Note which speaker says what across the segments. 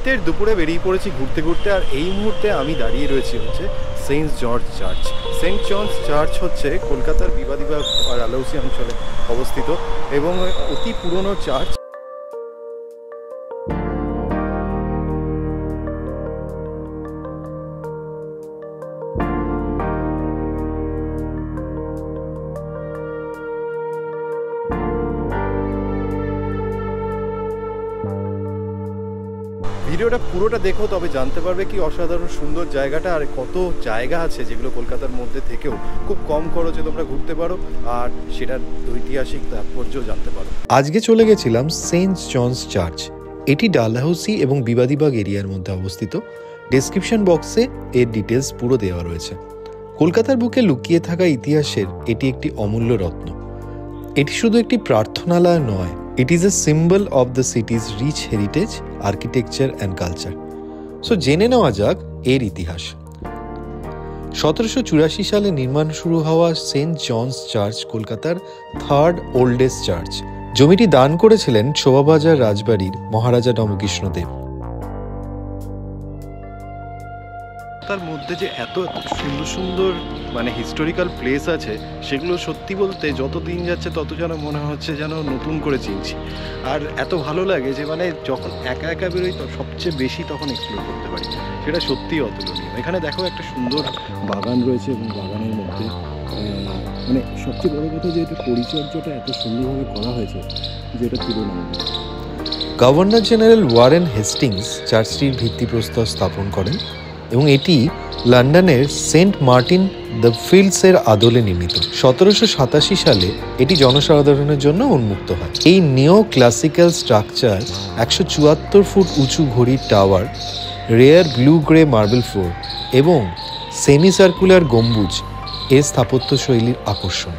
Speaker 1: শীতের দুপুরে বেরিয়ে পড়েছি ঘুরতে ঘুরতে, আর এই মুহূর্তে আমি দাঁড়িয়ে রয়েছি হচ্ছে Saint George Church. Saint George Church হচ্ছে কলকাতার বিবাদীবাগ আর ডালহৌসি অঞ্চলে অবস্থিত এবং অতি পুরনো চার্চ। ভিডিওটা পুরোটা দেখো, তবে জানতে পারবে কি অসাধারণ সুন্দর জায়গাটা, আর কত জায়গা আছে যেগুলো কলকাতার মধ্যে থেকেও খুব কম খরচে তোমরা ঘুরতে পারো আর সেটার ঐতিহাসিক তাৎপর্য জানতে পারো। আজকে চলে গেছিলাম সেন্ট জনস চার্চ। এটি ডালহৌসি এবং বিবাদীবাগ এরিয়ার মধ্যে অবস্থিত। ডেসক্রিপশন বক্সে এর ডিটেলস পুরো দেওয়া রয়েছে। কলকাতার বুকে লুকিয়ে থাকা ইতিহাসের এটি একটি অমূল্য রত্ন। এটি শুধু একটি প্রার্থনালয় নয়, it is a symbol of the city's rich heritage, architecture and culture. So জেনে নেওয়া যাক এর ইতিহাস। 1784 সালে নির্মাণ শুরু হওয়া সেন্ট জনস চার্চ কলকাতার থার্ড ওল্ডেস্ট চার্চ। জমিটি দান করেছিলেন শোভাবাজার রাজবাড়ির মহারাজা নবকৃষ্ণদেব। তার মধ্যে যে এত সুন্দর সুন্দর হিস্টোরিক্যাল প্লেস আছে, সেগুলো সত্যি বলতে যত দিন যাচ্ছে তত যেন মনে হচ্ছে যেন নতুন করে চিনছি। আর এত ভালো লাগে যে যখন একা একা বেরোই তো সবচেয়ে বেশি তখন এক্সপ্লোর করতে পারি, সেটা সত্যিই অতুলনীয়। এখানে দেখো একটা সুন্দর বাগান রয়েছে এবং বাগানের মধ্যে সবচেয়ে বড় কথা যে এটা পরিচর্যাটা এত সুন্দরভাবে করা হয়েছে যেটা তুলনা। গভর্নর জেনারেল ওয়ারেন হেস্টিংস চার্চটির ভিত্তিপ্রস্তর স্থাপন করেন এবং এটি লন্ডনের সেন্ট মার্টিন দ্য ফিল্ডসের আদলে নির্মিত। 1787 সালে এটি জনসাধারণের জন্য উন্মুক্ত হয়। এই নিও ক্লাসিক্যাল স্ট্রাকচার 174 ফুট উঁচু ঘড়ির tower, rare blue grey marble floor এবং সেমি সার্কুলার গম্বুজ এর স্থাপত্য শৈলীর আকর্ষণ।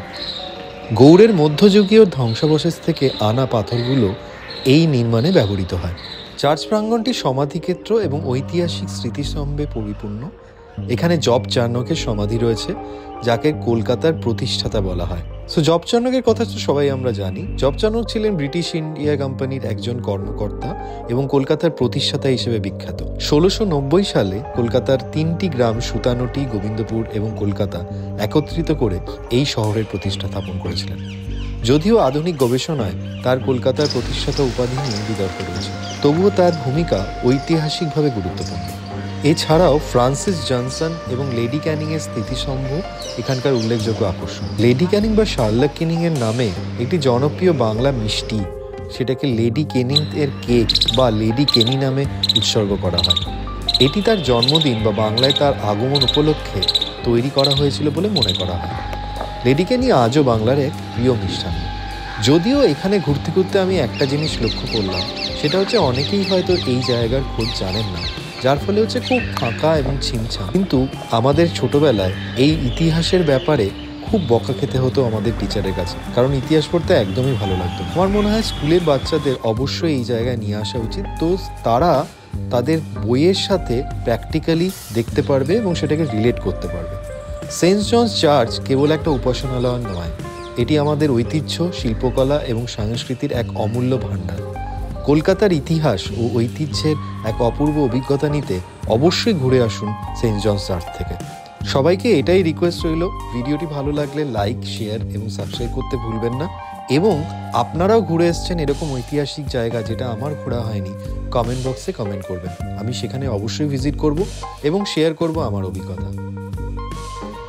Speaker 1: গৌড়ের মধ্যযুগীয় ধ্বংসাবশেষ থেকে আনা পাথরগুলো এই নির্মাণে ব্যবহৃত হয়। চার্চ প্রাঙ্গণটি সমাধিক্ষেত্র এবং ঐতিহাসিক স্মৃতিস্তম্ভে পরিপূর্ণ। এখানে জব চার্নকের সমাধি রয়েছে, যাকে কলকাতার প্রতিষ্ঠাতা বলা হয়। জব চার্নকের কথা তো সবাই আমরা জানি। জব চার্নক ছিলেন ব্রিটিশ ইন্ডিয়া কোম্পানির একজন কর্মকর্তা এবং কলকাতার প্রতিষ্ঠাতা হিসেবে বিখ্যাত। 1690 সালে কলকাতার 3টি গ্রাম সুতানুটি, গোবিন্দপুর এবং কলকাতা একত্রিত করে এই শহরের প্রতিষ্ঠা স্থাপন করেছিলেন। যদিও আধুনিক গবেষণায় তার কলকাতার প্রতিষ্ঠাতা উপাধি নিয়ে বিতর্ক রয়েছে, তবুও তার ভূমিকা ঐতিহাসিকভাবে গুরুত্বপূর্ণ। এছাড়াও ফ্রান্সিস জনসন এবং লেডি ক্যানিং এর স্মৃতিস্তম্ভ এখানকার উল্লেখযোগ্য আকর্ষণ। লেডি ক্যানিং বা শার্লক ক্যানিং এর নামে একটি জনপ্রিয় বাংলা মিষ্টি, সেটাকে লেডি কেনিং এর কেক বা লেডি কেনি নামে উৎসর্গ করা হয়। এটি তার জন্মদিন বা বাংলায় তার আগমন উপলক্ষে তৈরি করা হয়েছিল বলে মনে করা হয়। লেডি কেনি আজও বাংলার এক প্রিয় মিষ্টান্ন। যদিও এখানে ঘুরতে ঘুরতে আমি একটা জিনিস লক্ষ্য করলাম, সেটা হচ্ছে অনেকেই হয়তো এই জায়গার খোঁজ জানেন না, যার ফলে হচ্ছে খুব ফাঁকা এবং ছিমছাম। কিন্তু আমাদের ছোটবেলায় এই ইতিহাসের ব্যাপারে খুব বকা খেতে হতো আমাদের টিচারের কাছে, কারণ ইতিহাস পড়তে একদমই ভালো লাগতো। আমার মনে হয় স্কুলের বাচ্চাদের অবশ্যই এই জায়গায় নিয়ে আসা উচিত, তো তারা তাদের বইয়ের সাথে প্র্যাকটিক্যালি দেখতে পারবে এবং সেটাকে রিলেট করতে পারবে। সেন্ট জনস চার্চ কেবল একটা উপাসনালয় নয়, এটি আমাদের ঐতিহ্য, শিল্পকলা এবং সংস্কৃতির এক অমূল্য ভাণ্ডার। কলকাতার ইতিহাস ও ঐতিহ্যের এক অপূর্ব অভিজ্ঞতা নিতে অবশ্যই ঘুরে আসুন সেন্ট জনস চার্চ থেকে। সবাইকে এটাই রিকোয়েস্ট রইল, ভিডিওটি ভালো লাগলে লাইক, শেয়ার এবং সাবস্ক্রাইব করতে ভুলবেন না। এবং আপনারাও ঘুরে এসছেন এরকম ঐতিহাসিক জায়গা যেটা আমার ঘোরা হয়নি, কমেন্ট বক্সে কমেন্ট করবেন। আমি সেখানে অবশ্যই ভিজিট করব এবং শেয়ার করব আমার অভিজ্ঞতা।